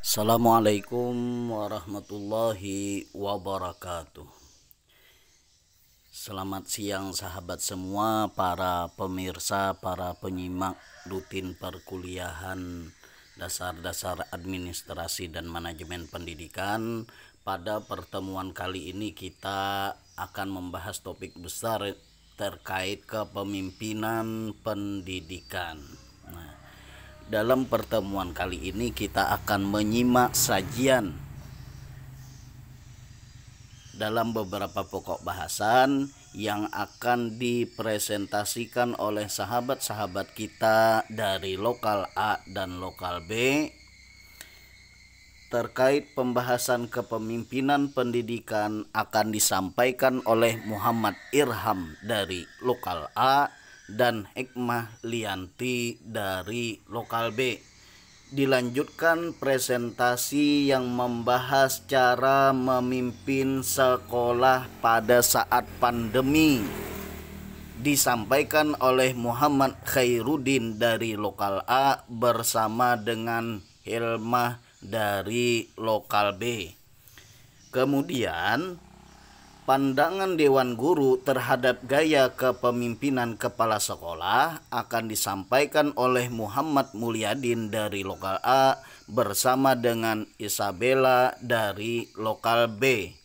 Assalamualaikum warahmatullahi wabarakatuh. Selamat siang sahabat semua, para pemirsa, para penyimak rutin perkuliahan dasar-dasar administrasi dan manajemen pendidikan. Pada pertemuan kali ini kita akan membahas topik besar terkait kepemimpinan pendidikan. Dalam pertemuan kali ini kita akan menyimak sajian dalam beberapa pokok bahasan yang akan dipresentasikan oleh sahabat-sahabat kita dari lokal A dan lokal B terkait pembahasan kepemimpinan pendidikan. Akan disampaikan oleh Muhammad Irham dari lokal A dan Hikmah Lianti dari lokal B. Dilanjutkan presentasi yang membahas cara memimpin sekolah pada saat pandemi, disampaikan oleh Muhammad Khairuddin dari lokal A bersama dengan Hilmah dari lokal B. Kemudian pandangan Dewan Guru terhadap gaya kepemimpinan kepala sekolah akan disampaikan oleh Muhammad Mulyadin dari lokal A bersama dengan Isabella dari lokal B.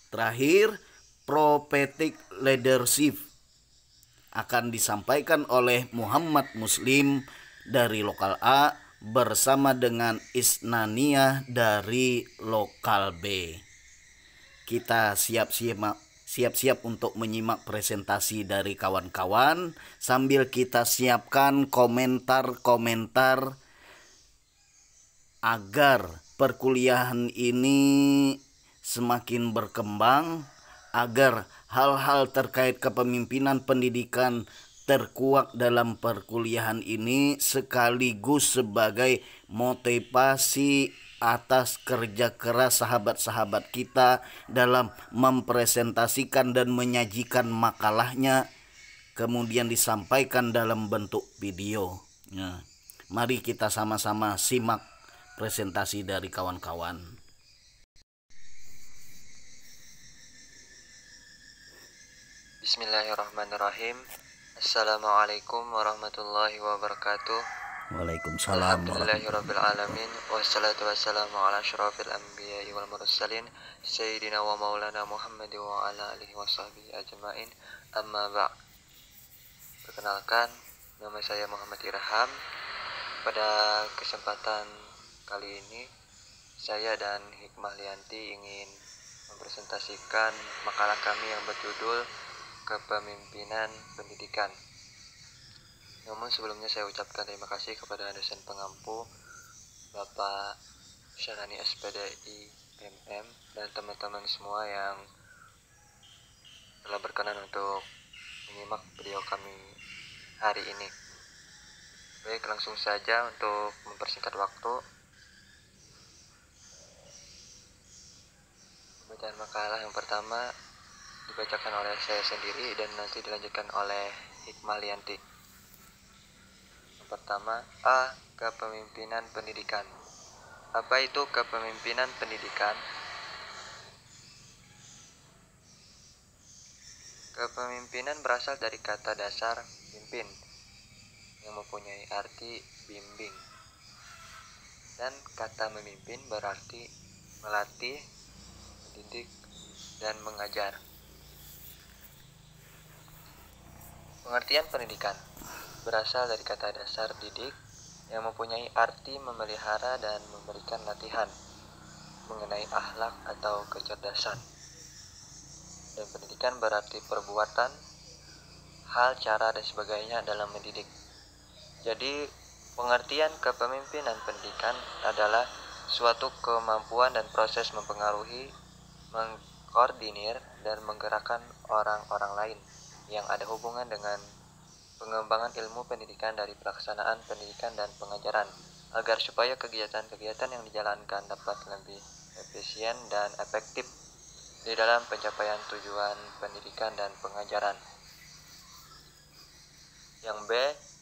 Terakhir, prophetic leadership akan disampaikan oleh Muhammad Muslim dari lokal A bersama dengan Isnania dari lokal B. Kita siap-siap untuk menyimak presentasi dari kawan-kawan sambil kita siapkan komentar-komentar agar perkuliahan ini semakin berkembang, agar hal-hal terkait kepemimpinan pendidikan terkuak dalam perkuliahan ini sekaligus sebagai motivasi atas kerja keras sahabat-sahabat kita dalam mempresentasikan dan menyajikan makalahnya, kemudian disampaikan dalam bentuk video. Mari kita sama-sama simak presentasi dari kawan-kawan. Bismillahirrahmanirrahim. Assalamualaikum warahmatullahi wabarakatuh. Waalaikumsalam. Alhamdulillahirrabbilalamin. Wassalatu wassalamu ala asyrafil anbiya'i wal mursalin Sayyidina wa maulana Muhammad wa ala alihi wa sahbihi ajma'in. Amma ba'. Perkenalkan, nama saya Muhammad Irham. Pada kesempatan kali ini saya dan Hikmah Lianti ingin mempresentasikan makalah kami yang berjudul Kepemimpinan Pendidikan. Namun sebelumnya saya ucapkan terima kasih kepada dosen pengampu Bapak Syahrani SPDI MM dan teman-teman semua yang telah berkenan untuk menyimak video kami hari ini. Baik, langsung saja untuk mempersingkat waktu. Pembacaan makalah yang pertama dibacakan oleh saya sendiri dan nanti dilanjutkan oleh Hikmah Lianti. Yang pertama, A. Kepemimpinan pendidikan. Apa itu kepemimpinan pendidikan? Kepemimpinan berasal dari kata dasar pimpin yang mempunyai arti bimbing, dan kata memimpin berarti melatih, mendidik, dan mengajar. Pengertian pendidikan berasal dari kata dasar didik yang mempunyai arti memelihara dan memberikan latihan mengenai akhlak atau kecerdasan. Dan pendidikan berarti perbuatan, hal, cara, dan sebagainya dalam mendidik. Jadi, pengertian kepemimpinan pendidikan adalah suatu kemampuan dan proses mempengaruhi, mengkoordinir, dan menggerakkan orang-orang lain yang ada hubungan dengan pengembangan ilmu pendidikan dari pelaksanaan pendidikan dan pengajaran, agar supaya kegiatan-kegiatan yang dijalankan dapat lebih efisien dan efektif di dalam pencapaian tujuan pendidikan dan pengajaran. Yang B,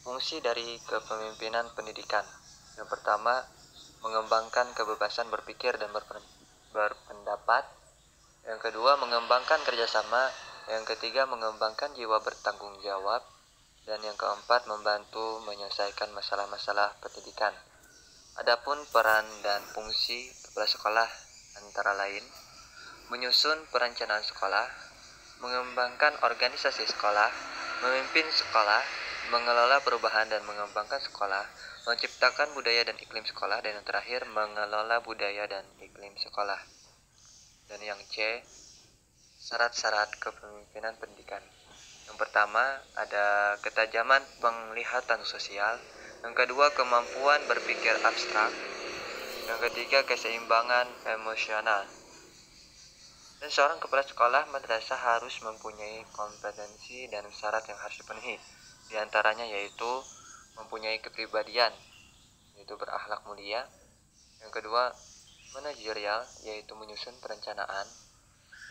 fungsi dari kepemimpinan pendidikan. Yang pertama, mengembangkan kebebasan berpikir dan berpendapat. Yang kedua, mengembangkan kerjasama. Yang ketiga, mengembangkan jiwa bertanggung jawab. Dan yang keempat, membantu menyelesaikan masalah-masalah pendidikan. Adapun peran dan fungsi kepala sekolah antara lain, menyusun perencanaan sekolah, mengembangkan organisasi sekolah, memimpin sekolah, mengelola perubahan dan mengembangkan sekolah, menciptakan budaya dan iklim sekolah, dan yang terakhir, mengelola budaya dan iklim sekolah. Dan yang C, syarat-syarat kepemimpinan pendidikan. Yang pertama, ada ketajaman penglihatan sosial. Yang kedua, kemampuan berpikir abstrak. Yang ketiga, keseimbangan emosional. Dan seorang kepala sekolah madrasah harus mempunyai kompetensi dan syarat yang harus dipenuhi. Di antaranya yaitu mempunyai kepribadian, yaitu berakhlak mulia. Yang kedua, manajerial, yaitu menyusun perencanaan.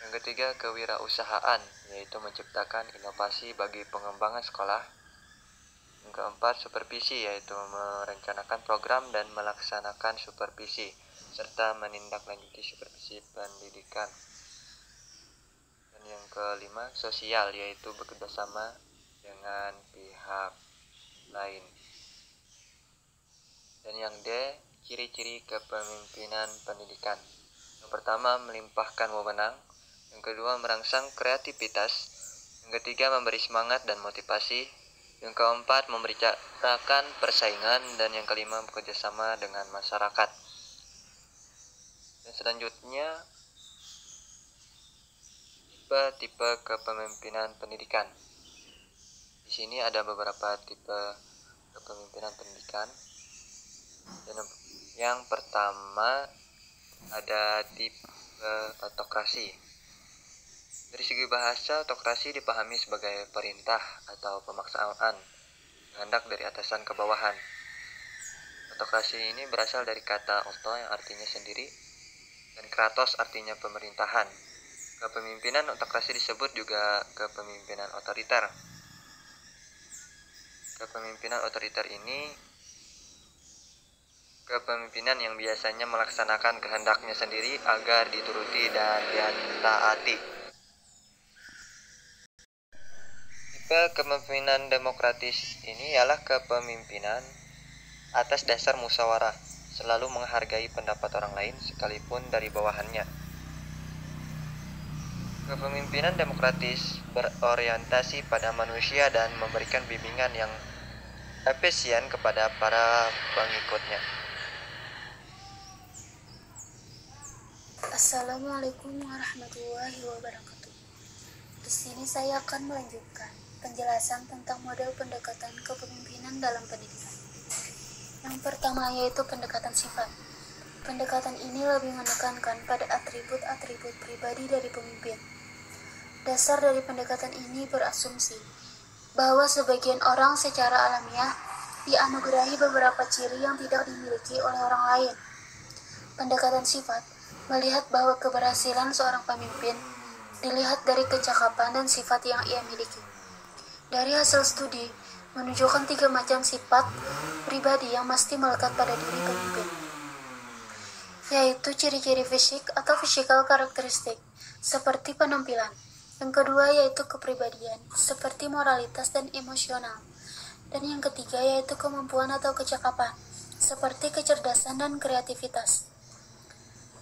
Yang ketiga, kewirausahaan, yaitu menciptakan inovasi bagi pengembangan sekolah. Yang keempat, supervisi, yaitu merencanakan program dan melaksanakan supervisi, serta menindaklanjuti supervisi pendidikan. Dan yang kelima, sosial, yaitu bekerjasama dengan pihak lain. Dan yang D, ciri-ciri kepemimpinan pendidikan. Yang pertama, melimpahkan wewenang. Yang kedua, merangsang kreativitas. Yang ketiga, memberi semangat dan motivasi. Yang keempat, membicarakan persaingan. Dan yang kelima, bekerjasama dengan masyarakat. Dan selanjutnya, tipe kepemimpinan pendidikan. Di sini ada beberapa tipe kepemimpinan pendidikan. Dan yang pertama, ada tipe autokrasi. Dari segi bahasa, autokrasi dipahami sebagai perintah atau pemaksaan kehendak dari atasan ke bawahan. Autokrasi ini berasal dari kata auto yang artinya sendiri dan kratos artinya pemerintahan. Kepemimpinan autokrasi disebut juga kepemimpinan otoriter. Kepemimpinan otoriter ini kepemimpinan yang biasanya melaksanakan kehendaknya sendiri agar dituruti dan ditaati. Tipe kepemimpinan demokratis ini ialah kepemimpinan atas dasar musyawarah, selalu menghargai pendapat orang lain sekalipun dari bawahannya. Kepemimpinan demokratis berorientasi pada manusia dan memberikan bimbingan yang efisien kepada para pengikutnya. Assalamualaikum warahmatullahi wabarakatuh. Di sini saya akan melanjutkan penjelasan tentang model pendekatan kepemimpinan dalam pendidikan. Yang pertama yaitu pendekatan sifat. Pendekatan ini lebih menekankan pada atribut-atribut pribadi dari pemimpin. Dasar dari pendekatan ini berasumsi bahwa sebagian orang secara alamiah dianugerahi beberapa ciri yang tidak dimiliki oleh orang lain. Pendekatan sifat melihat bahwa keberhasilan seorang pemimpin dilihat dari kecakapan dan sifat yang ia miliki. Dari hasil studi menunjukkan 3 macam sifat pribadi yang mesti melekat pada diri pemimpin, yaitu ciri-ciri fisik atau physical karakteristik seperti penampilan. Yang kedua yaitu kepribadian seperti moralitas dan emosional. Dan yang ketiga yaitu kemampuan atau kecakapan seperti kecerdasan dan kreativitas.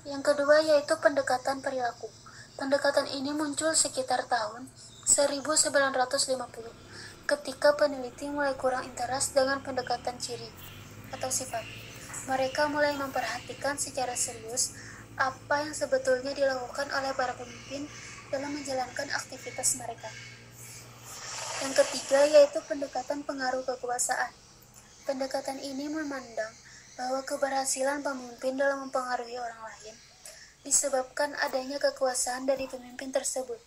Yang kedua yaitu pendekatan perilaku. Pendekatan ini muncul sekitar tahun 1950 ketika peneliti mulai kurang interest dengan pendekatan ciri atau sifat. Mereka mulai memperhatikan secara serius apa yang sebetulnya dilakukan oleh para pemimpin dalam menjalankan aktivitas mereka. Yang ketiga yaitu pendekatan pengaruh kekuasaan. Pendekatan ini memandang bahwa keberhasilan pemimpin dalam mempengaruhi orang lain disebabkan adanya kekuasaan dari pemimpin tersebut.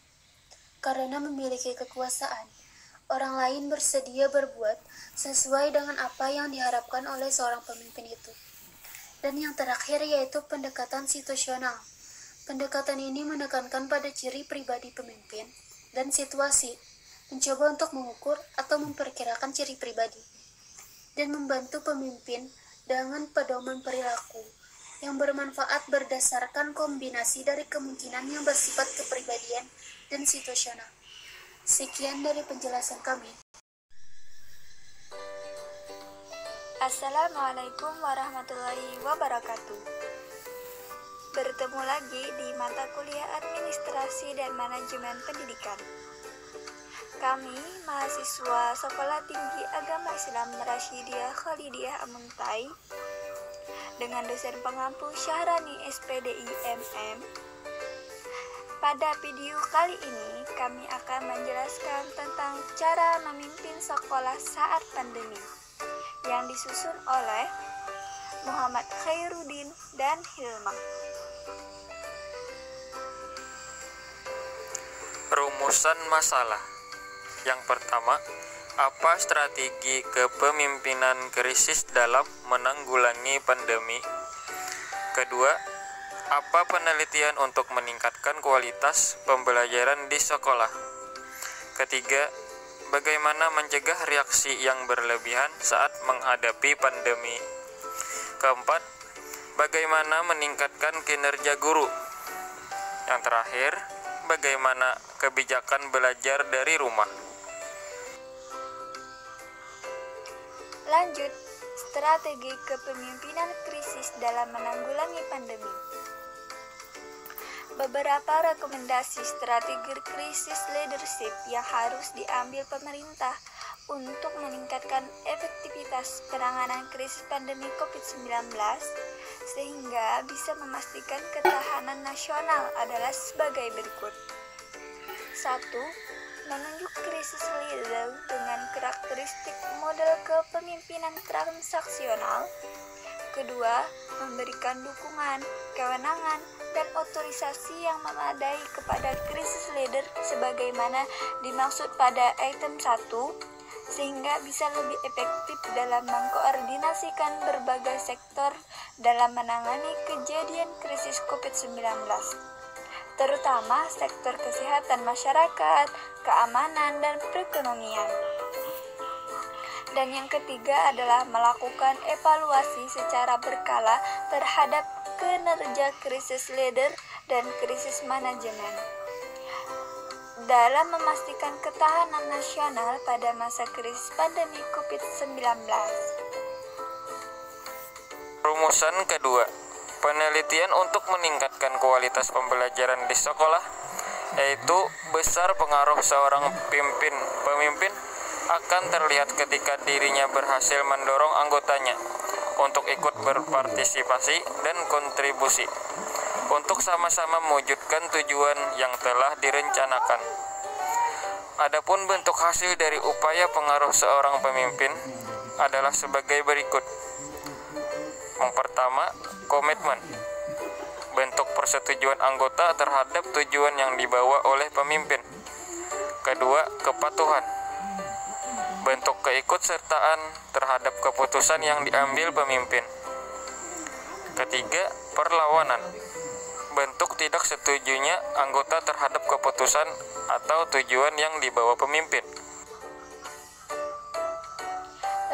Karena memiliki kekuasaan, orang lain bersedia berbuat sesuai dengan apa yang diharapkan oleh seorang pemimpin itu. Dan yang terakhir yaitu pendekatan situasional. Pendekatan ini menekankan pada ciri pribadi pemimpin dan situasi, mencoba untuk mengukur atau memperkirakan ciri pribadi, dan membantu pemimpin dengan pedoman perilaku yang bermanfaat berdasarkan kombinasi dari kemungkinan yang bersifat kepribadian dan situasional. Sekian dari penjelasan kami. Assalamualaikum warahmatullahi wabarakatuh. Bertemu lagi di mata kuliah Administrasi dan Manajemen Pendidikan. Kami, mahasiswa Sekolah Tinggi Agama Islam Rasyidiyah Khalidiyah Amuntai, dengan dosen pengampu Syahrani SPDI MM. Pada video kali ini, kami akan menjelaskan tentang cara memimpin sekolah saat pandemi, yang disusun oleh Muhammad Khairuddin dan Hilma. Rumusan masalah. Yang pertama, apa strategi kepemimpinan krisis dalam menanggulangi pandemi? Kedua, apa penelitian untuk meningkatkan kualitas pembelajaran di sekolah? Ketiga, bagaimana mencegah reaksi yang berlebihan saat menghadapi pandemi? Keempat, bagaimana meningkatkan kinerja guru? Yang terakhir, bagaimana kebijakan belajar dari rumah? Lanjut, strategi kepemimpinan krisis dalam menanggulangi pandemi. Beberapa rekomendasi strategi krisis leadership yang harus diambil pemerintah untuk meningkatkan efektivitas penanganan krisis pandemi COVID-19 sehingga bisa memastikan ketahanan nasional adalah sebagai berikut. 1. Menunjuk krisis leader dengan karakteristik model kepemimpinan transaksional. Kedua, memberikan dukungan, kewenangan, dan otorisasi yang memadai kepada krisis leader sebagaimana dimaksud pada item 1, sehingga bisa lebih efektif dalam mengkoordinasikan berbagai sektor dalam menangani kejadian krisis COVID-19. Terutama sektor kesehatan masyarakat, keamanan, dan perekonomian. Dan yang ketiga adalah melakukan evaluasi secara berkala terhadap kinerja krisis leader dan krisis manajemen dalam memastikan ketahanan nasional pada masa krisis pandemi COVID-19. Rumusan kedua, penelitian untuk meningkatkan kualitas pembelajaran di sekolah, yaitu besar pengaruh seorang pemimpin akan terlihat ketika dirinya berhasil mendorong anggotanya untuk ikut berpartisipasi dan kontribusi untuk sama-sama mewujudkan tujuan yang telah direncanakan. Adapun bentuk hasil dari upaya pengaruh seorang pemimpin adalah sebagai berikut. Yang pertama, komitmen. Bentuk persetujuan anggota terhadap tujuan yang dibawa oleh pemimpin. Kedua, kepatuhan. Bentuk keikutsertaan terhadap keputusan yang diambil pemimpin. Ketiga, perlawanan. Bentuk tidak setujunya anggota terhadap keputusan atau tujuan yang dibawa pemimpin.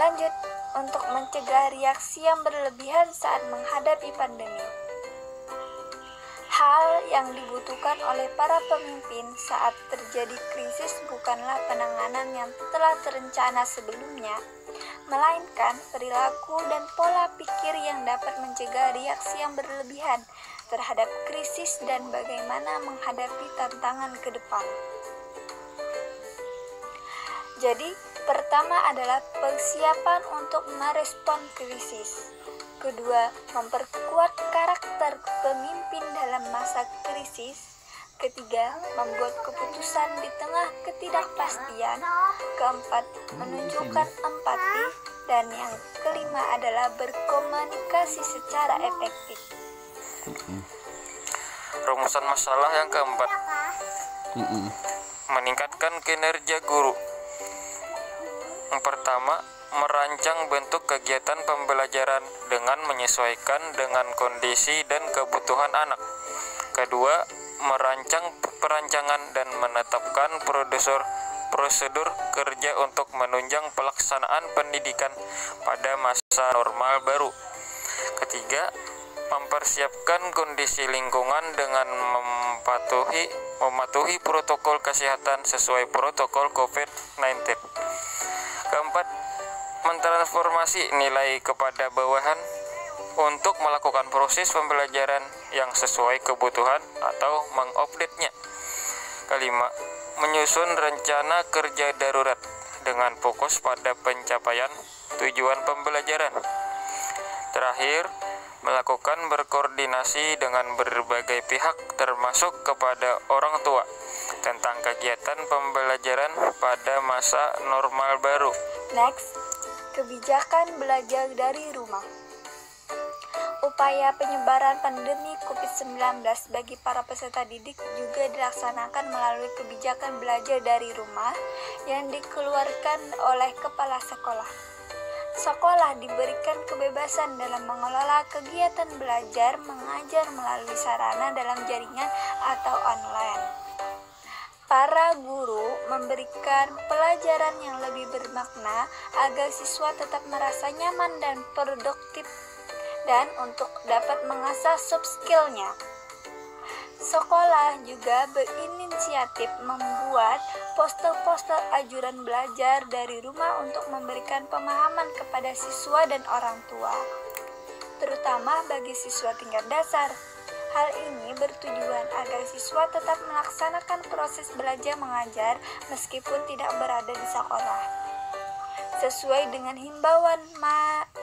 Lanjut, untuk mencegah reaksi yang berlebihan saat menghadapi pandemi. Hal yang dibutuhkan oleh para pemimpin saat terjadi krisis bukanlah penanganan yang telah terencana sebelumnya, melainkan perilaku dan pola pikir yang dapat mencegah reaksi yang berlebihan terhadap krisis dan bagaimana menghadapi tantangan ke depan. Jadi, pertama adalah persiapan untuk merespon krisis. Kedua, memperkuat karakter pemimpin dalam masa krisis. Ketiga, membuat keputusan di tengah ketidakpastian. Keempat, menunjukkan empati. Dan yang kelima adalah berkomunikasi secara efektif. Rumusan masalah yang keempat, meningkatkan kinerja guru. Yang pertama, merancang bentuk kegiatan pembelajaran dengan menyesuaikan dengan kondisi dan kebutuhan anak. Kedua, merancang perancangan dan menetapkan prosedur kerja untuk menunjang pelaksanaan pendidikan pada masa normal baru. Ketiga, mempersiapkan kondisi lingkungan dengan mematuhi protokol kesehatan sesuai protokol COVID-19. Keempat, mentransformasi nilai kepada bawahan untuk melakukan proses pembelajaran yang sesuai kebutuhan atau mengupdate-nya. Kelima, menyusun rencana kerja darurat dengan fokus pada pencapaian tujuan pembelajaran. Terakhir, melakukan berkoordinasi dengan berbagai pihak termasuk kepada orang tua tentang kegiatan pembelajaran pada masa normal baru. Next, kebijakan belajar dari rumah. Upaya penyebaran pandemi COVID-19 bagi para peserta didik juga dilaksanakan melalui kebijakan belajar dari rumah yang dikeluarkan oleh kepala sekolah. Sekolah diberikan kebebasan dalam mengelola kegiatan belajar mengajar melalui sarana dalam jaringan atau online. Para guru memberikan pelajaran yang lebih bermakna agar siswa tetap merasa nyaman dan produktif dan untuk dapat mengasah soft skill-nya. Sekolah juga berinisiatif membuat poster-poster anjuran belajar dari rumah untuk memberikan pemahaman kepada siswa dan orang tua, terutama bagi siswa tingkat dasar. Hal ini bertujuan agar siswa tetap melaksanakan proses belajar mengajar meskipun tidak berada di sekolah. Sesuai dengan himbauan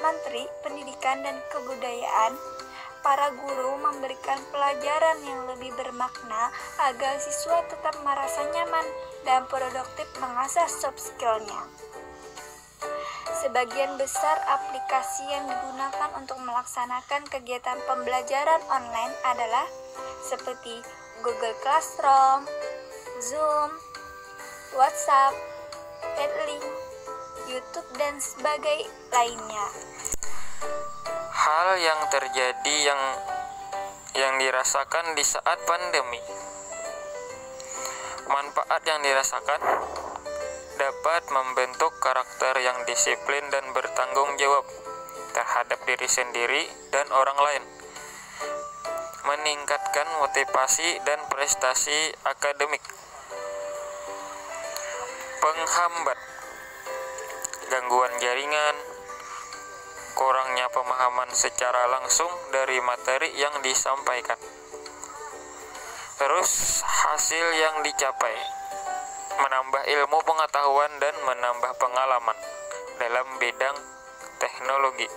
Menteri Pendidikan dan Kebudayaan, para guru memberikan pelajaran yang lebih bermakna agar siswa tetap merasa nyaman dan produktif mengasah soft skill-nya. Sebagian besar aplikasi yang digunakan untuk melaksanakan kegiatan pembelajaran online adalah seperti Google Classroom, Zoom, WhatsApp, Padlet, YouTube, dan sebagainya lainnya. Hal yang terjadi yang dirasakan di saat pandemi. Manfaat yang dirasakan dapat membentuk karakter yang disiplin dan bertanggung jawab terhadap diri sendiri dan orang lain, meningkatkan motivasi dan prestasi akademik. Penghambat, gangguan jaringan, kurangnya pemahaman secara langsung dari materi yang disampaikan. Terus hasil yang dicapai, menambah ilmu pengetahuan dan menambah pengalaman dalam bidang teknologi.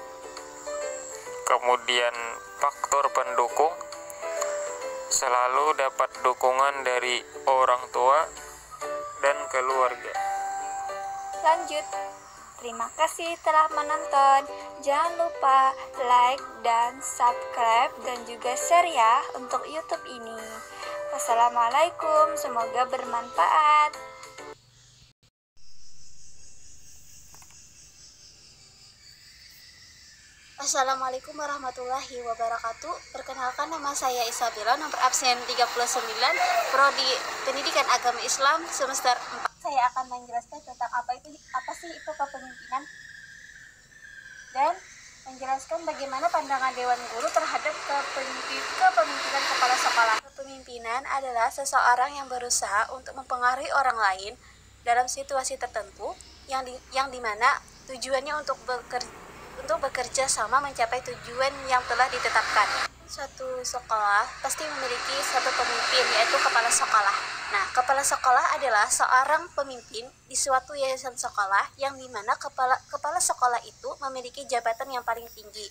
Kemudian faktor pendukung, selalu dapat dukungan dari orang tua dan keluarga. Lanjut. Terima kasih telah menonton. Jangan lupa like dan subscribe dan juga share ya untuk YouTube ini. Wassalamualaikum, semoga bermanfaat. Assalamualaikum warahmatullahi wabarakatuh. Perkenalkan, nama saya Isabella, nomor absen 39, Prodi Pendidikan Agama Islam semester 4. Saya akan menjelaskan tentang apa sih itu kepemimpinan dan menjelaskan bagaimana pandangan Dewan Guru terhadap kepemimpinan kepala sekolah. Kepemimpinan adalah seseorang yang berusaha untuk mempengaruhi orang lain dalam situasi tertentu yang dimana tujuannya untuk bekerja sama mencapai tujuan yang telah ditetapkan. Suatu sekolah pasti memiliki satu pemimpin, yaitu kepala sekolah. Nah, kepala sekolah adalah seorang pemimpin di suatu yayasan sekolah yang dimana kepala sekolah itu memiliki jabatan yang paling tinggi.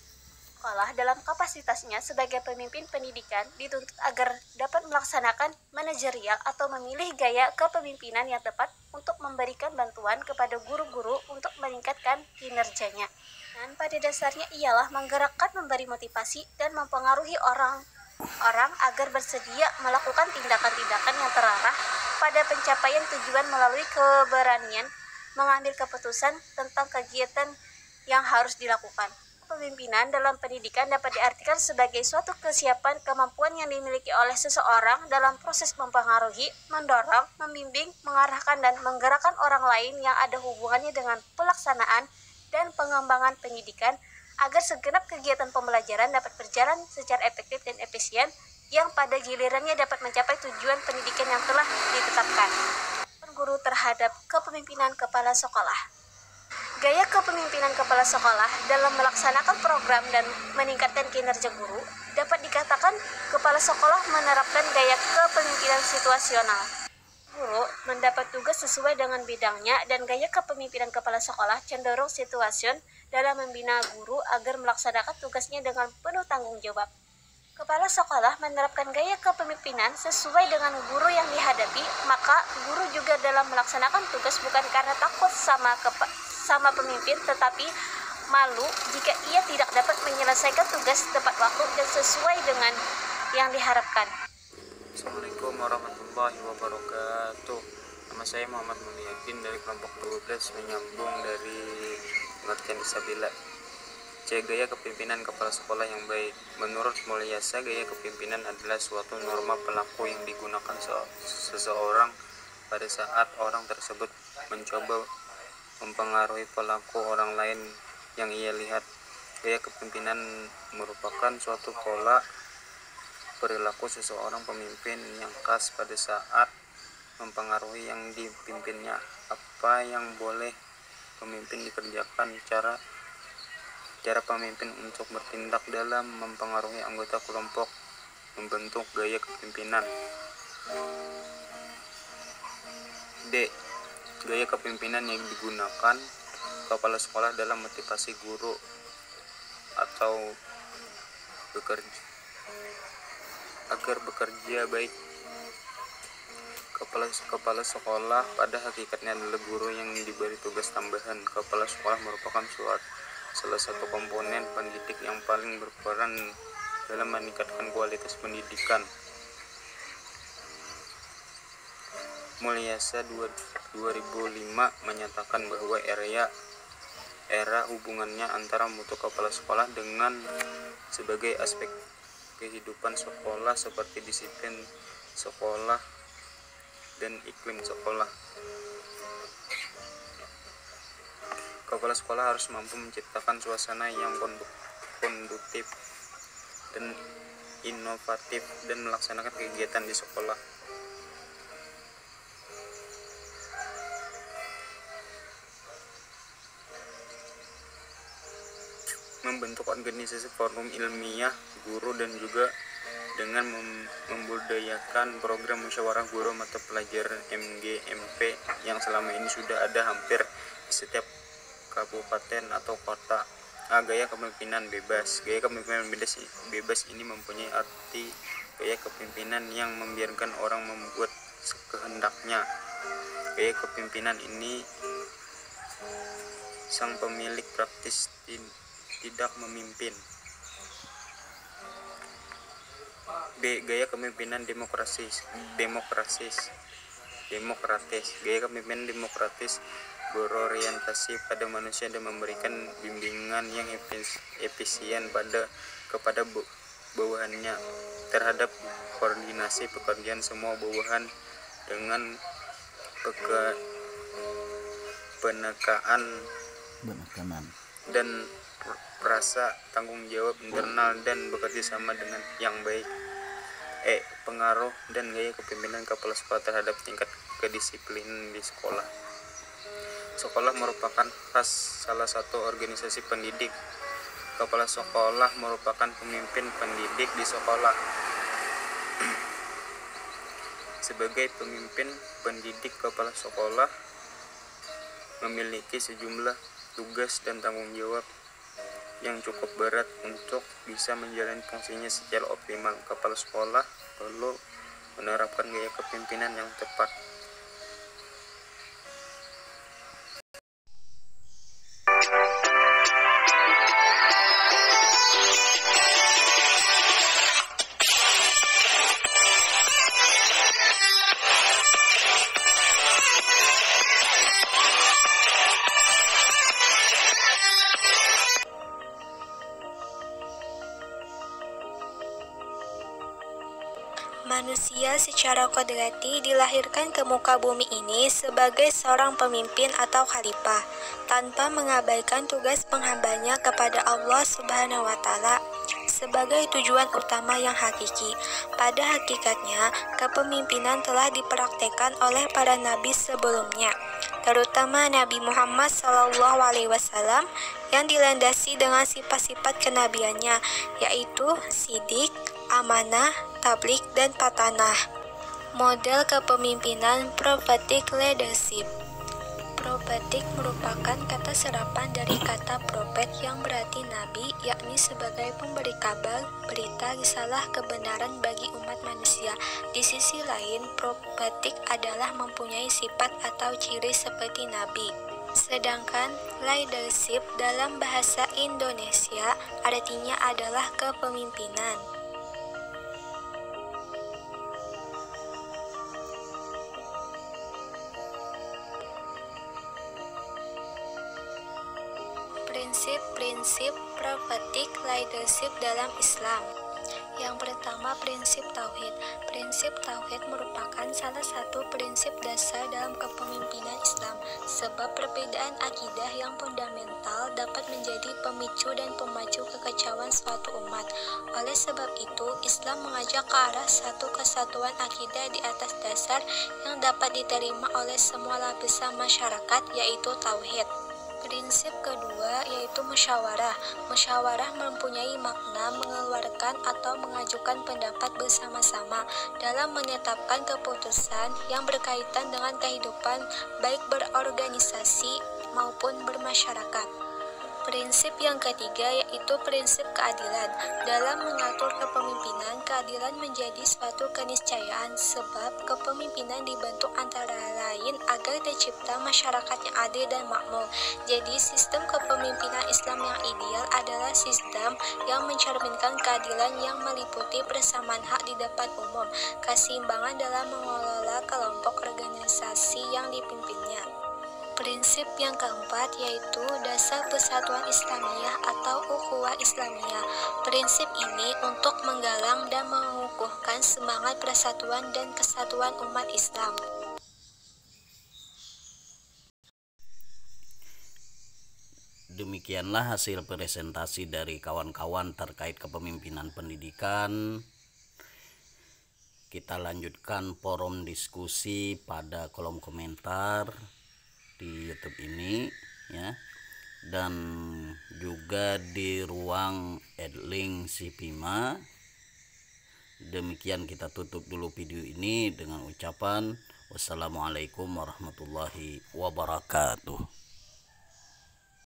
Sekolah dalam kapasitasnya sebagai pemimpin pendidikan dituntut agar dapat melaksanakan manajerial atau memilih gaya kepemimpinan yang tepat untuk memberikan bantuan kepada guru-guru untuk meningkatkan kinerjanya. Dan pada dasarnya ialah menggerakkan, memberi motivasi, dan mempengaruhi orang agar bersedia melakukan tindakan-tindakan yang terarah pada pencapaian tujuan melalui keberanian mengambil keputusan tentang kegiatan yang harus dilakukan. Kepemimpinan dalam pendidikan dapat diartikan sebagai suatu kesiapan kemampuan yang dimiliki oleh seseorang dalam proses mempengaruhi, mendorong, membimbing, mengarahkan, dan menggerakkan orang lain yang ada hubungannya dengan pelaksanaan dan pengembangan pendidikan agar segenap kegiatan pembelajaran dapat berjalan secara efektif dan efisien yang pada gilirannya dapat mencapai tujuan pendidikan yang telah ditetapkan. Guru terhadap kepemimpinan kepala sekolah. Gaya kepemimpinan kepala sekolah dalam melaksanakan program dan meningkatkan kinerja guru dapat dikatakan kepala sekolah menerapkan gaya kepemimpinan situasional. Guru mendapat tugas sesuai dengan bidangnya dan gaya kepemimpinan kepala sekolah cenderung situasion dalam membina guru agar melaksanakan tugasnya dengan penuh tanggung jawab. Kepala sekolah menerapkan gaya kepemimpinan sesuai dengan guru yang dihadapi, maka guru juga dalam melaksanakan tugas bukan karena takut sama pemimpin, tetapi malu jika ia tidak dapat menyelesaikan tugas tepat waktu dan sesuai dengan yang diharapkan. Assalamualaikum warahmatullahi wabarakatuh. Nama saya Muhammad Mulyakin dari kelompok 12, menyambung dari pengertian disabila. C. Gaya kepemimpinan kepala sekolah yang baik. Menurut Mulyasa, gaya kepemimpinan adalah suatu norma perilaku yang digunakan seseorang pada saat orang tersebut mencoba mempengaruhi perilaku orang lain yang ia lihat. Gaya kepemimpinan merupakan suatu pola perilaku seseorang pemimpin yang khas pada saat mempengaruhi yang dipimpinnya. Apa yang boleh pemimpin dikerjakan, cara pemimpin untuk bertindak dalam mempengaruhi anggota kelompok, membentuk gaya kepemimpinan. D. Gaya kepemimpinan yang digunakan kepala sekolah dalam motivasi guru atau agar bekerja baik. Kepala sekolah pada hakikatnya adalah guru yang diberi tugas tambahan. Kepala sekolah merupakan salah satu komponen pendidik yang paling berperan dalam meningkatkan kualitas pendidikan. Mulyasa 2005 menyatakan bahwa era hubungannya antara mutu kepala sekolah dengan sebagai aspek kehidupan sekolah seperti disiplin sekolah dan iklim sekolah. Kepala sekolah harus mampu menciptakan suasana yang kondusif dan inovatif dan melaksanakan kegiatan di sekolah. Membentuk organisasi forum ilmiah guru dan juga dengan membudayakan program musyawarah guru mata pelajaran MGMP yang selama ini sudah ada hampir di setiap kabupaten atau kota. Gaya kepemimpinan bebas. Gaya kepemimpinan bebas ini mempunyai arti gaya kepemimpinan yang membiarkan orang membuat kehendaknya. Gaya kepemimpinan ini sang pemilik praktis tidak memimpin. B. Gaya kepemimpinan demokratis. Gaya kepemimpinan demokratis berorientasi pada manusia dan memberikan bimbingan yang efisien kepada bawahannya terhadap koordinasi pekerjaan semua bawahan dengan penekanan dan rasa tanggung jawab internal dan bekerja sama dengan yang baik. Pengaruh dan gaya kepemimpinan kepala sekolah terhadap tingkat kedisiplinan di sekolah. Sekolah merupakan salah satu organisasi pendidik. Kepala sekolah merupakan pemimpin pendidik di sekolah. Sebagai pemimpin pendidik, kepala sekolah memiliki sejumlah tugas dan tanggung jawab yang cukup berat untuk bisa menjalani fungsinya secara optimal. Kepala sekolah perlu menerapkan gaya kepemimpinan yang tepat. Manusia secara kodrati dilahirkan ke muka bumi ini sebagai seorang pemimpin atau khalifah, tanpa mengabaikan tugas penghambanya kepada Allah Subhanahu wa Ta'ala sebagai tujuan utama yang hakiki. Pada hakikatnya, kepemimpinan telah dipraktekkan oleh para nabi sebelumnya, terutama Nabi Muhammad SAW yang dilandasi dengan sifat-sifat kenabiannya, yaitu sidik, amanah, tablik, dan patanah. Model kepemimpinan prophetic leadership. Prophetic merupakan kata serapan dari kata prophet yang berarti nabi, yakni sebagai pemberi kabar, berita, risalah kebenaran bagi umat manusia. Di sisi lain, prophetic adalah mempunyai sifat atau ciri seperti nabi. Sedangkan leadership dalam bahasa Indonesia artinya adalah kepemimpinan. Prinsip-prinsip prophetic leadership dalam Islam. Yang pertama, prinsip tauhid. Prinsip tauhid merupakan salah satu prinsip dasar dalam kepemimpinan Islam, sebab perbedaan akidah yang fundamental dapat menjadi pemicu dan pemacu kekacauan suatu umat. Oleh sebab itu, Islam mengajak ke arah satu kesatuan akidah di atas dasar yang dapat diterima oleh semua lapisan masyarakat, yaitu tauhid. Prinsip kedua yaitu musyawarah. Musyawarah mempunyai makna mengeluarkan atau mengajukan pendapat bersama-sama dalam menetapkan keputusan yang berkaitan dengan kehidupan baik berorganisasi maupun bermasyarakat. Prinsip yang ketiga yaitu prinsip keadilan. Dalam mengatur kepemimpinan, keadilan menjadi suatu keniscayaan sebab kepemimpinan dibentuk antara lain agar tercipta masyarakat yang adil dan makmur. Jadi sistem kepemimpinan Islam yang ideal adalah sistem yang mencerminkan keadilan yang meliputi persamaan hak di depan umum, keseimbangan dalam mengelola kelompok organisasi yang dipimpinnya. Prinsip yang keempat yaitu dasar persatuan Islamiyah atau ukhuwah Islamiyah. Prinsip ini untuk menggalang dan mengukuhkan semangat persatuan dan kesatuan umat Islam. Demikianlah hasil presentasi dari kawan-kawan terkait kepemimpinan pendidikan. Kita lanjutkan forum diskusi pada kolom komentar di YouTube ini ya, dan juga di ruang adlink Sipima. Demikian kita tutup dulu video ini dengan ucapan wassalamualaikum warahmatullahi wabarakatuh.